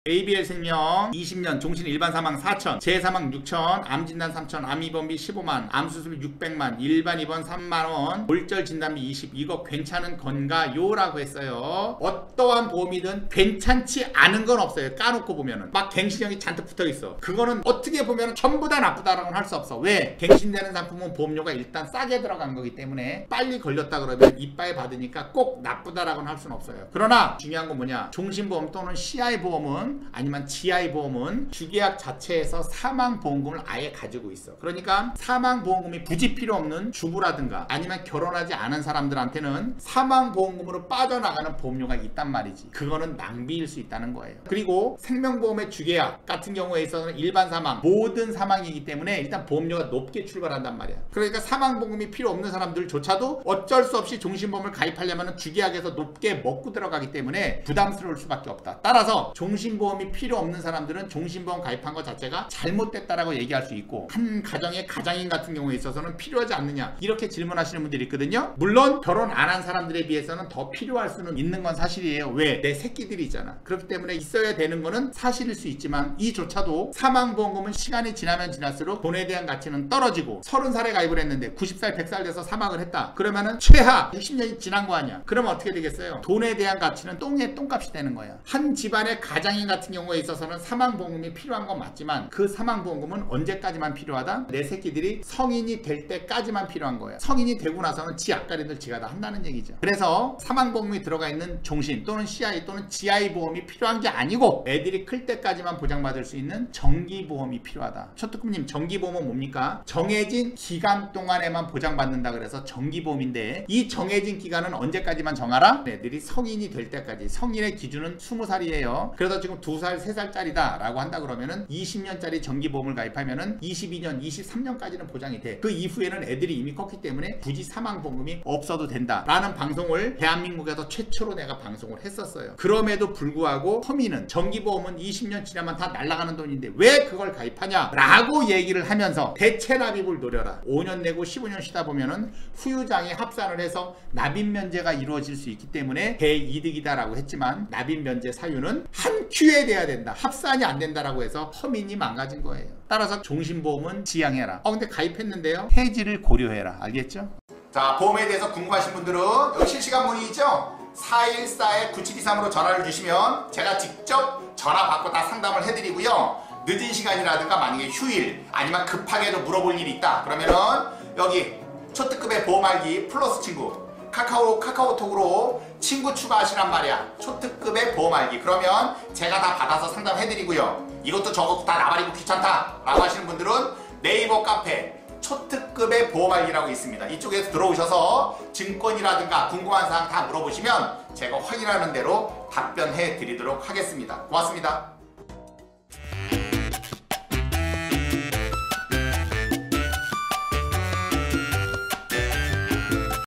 ABL 생명 20년, 종신 일반 사망 4천, 재사망 6천, 암진단 3천, 암입원비 15만, 암수술 600만, 일반 입원 3만원, 골절 진단비 20, 이거 괜찮은 건가요? 라고 했어요. 어떠한 보험이든 괜찮지 않은 건 없어요. 까놓고 보면은 막 갱신형이 잔뜩 붙어있어. 그거는 어떻게 보면 전부 다 나쁘다라고는 할 수 없어. 왜? 갱신되는 상품은 보험료가 일단 싸게 들어간 거기 때문에 빨리 걸렸다 그러면 이빠이 받으니까 꼭 나쁘다라고는 할 수는 없어요. 그러나 중요한 건 뭐냐, 종신보험 또는 CI 보험은 아니면 GI 보험은 주계약 자체에서 사망보험금을 아예 가지고 있어. 그러니까 사망보험금이 굳이 필요 없는 주부라든가 아니면 결혼하지 않은 사람들한테는 사망보험금으로 빠져나가는 보험료가 있단 말이지. 그거는 낭비일 수 있다는 거예요. 그리고 생명보험의 주계약 같은 경우에 있어서는 일반 사망, 모든 사망이기 때문에 일단 보험료가 높게 출발한단 말이야. 그러니까 사망보험이 필요 없는 사람들조차도 어쩔 수 없이 종신보험을 가입하려면 주계약에서 높게 먹고 들어가기 때문에 부담스러울 수밖에 없다. 따라서 종신보험이 필요 없는 사람들은 종신보험 가입한 것 자체가 잘못됐다라고 얘기할 수 있고, 한 가정의 가장인 같은 경우에 있어서는 필요하지 않느냐 이렇게 질문하시는 분들이 있거든요. 물론 결혼 안 한 사람들에 비해서는 더 필요할 수는 있는 건 사실이에요. 왜? 내 새끼들이 있잖아. 그렇기 때문에 있어야 되는 거는 사실일 수 있지만 이조차도 사망보험금은 시간이 지나면 지날수록 돈에 대한 가치는 떨어지고 30살에 가입을 했는데 90살 100살 돼서 사망을 했다 그러면은 최하 60년이 지난 거 아니야. 그러면 어떻게 되겠어요? 돈에 대한 가치는 똥에 똥값이 되는 거야. 한 집안의 가장인 같은 경우에 있어서는 사망보험금이 필요한 건 맞지만 그 사망보험금은 언제까지만 필요하다? 내 새끼들이 성인이 될 때까지만 필요한 거야. 성인이 되고 나서는 지 앞가림들 지가 다 한다는 얘기죠. 그래서 사망보험이 들어가 있는 종신 또는 CI 또는 GI 보험이 필요한 게 아니고 애들이 클 때까지만 보장받을 수 있는 정기보험이 필요하다. 초특급님, 정기보험은 뭡니까? 정해진 기간 동안에만 보장받는다 그래서 정기보험인데, 이 정해진 기간은 언제까지만 정하라? 애들이 성인이 될 때까지. 성인의 기준은 20살이에요. 그래서 지금 2살, 3살짜리다 라고 한다 그러면은 20년짜리 정기보험을 가입하면은 22년, 23년까지는 보장이 돼. 그 이후에는 애들이 이미 컸기 때문에 굳이 사망보험금이 없어도 된다 라는 방송을 대한민국에서 최초로 내가 방송을 했었어요. 그럼에도 불구하고 서민은 정기보험은 20년 지나면 다 날아가는 돈인데 왜 그걸 가입하냐 라고 얘기를 하면서 대체 납입을 노려라. 5년 내고 15년 쉬다 보면은 후유장애 합산을 해서 납입 면제가 이루어질 수 있기 때문에 대이득이다 라고 했지만, 납입 면제 사유는 한 큐에 돼야 된다, 합산이 안 된다라고 해서 서민이 망가진 거예요. 따라서 종신보험은 지양해라. 근데 가입했는데요, 해지를 고려해라. 알겠죠? 자, 보험에 대해서 궁금하신 분들은 여기 실시간 문의 있죠? 414-9723으로 전화를 주시면 제가 직접 전화 받고 다 상담을 해드리고요. 늦은 시간이라든가 만약에 휴일 아니면 급하게도 물어볼 일이 있다 그러면은 여기 초특급의 보험 알기 플러스 친구 카카오톡으로 친구 추가하시란 말이야. 초특급의 보험 알기. 그러면 제가 다 받아서 상담해드리고요. 이것도 저것도 다 나발이고 귀찮다 라고 하시는 분들은 네이버 카페 초특급의 보험 알기라고 있습니다. 이쪽에서 들어오셔서 증권이라든가 궁금한 사항 다 물어보시면 제가 확인하는 대로 답변해 드리도록 하겠습니다. 고맙습니다.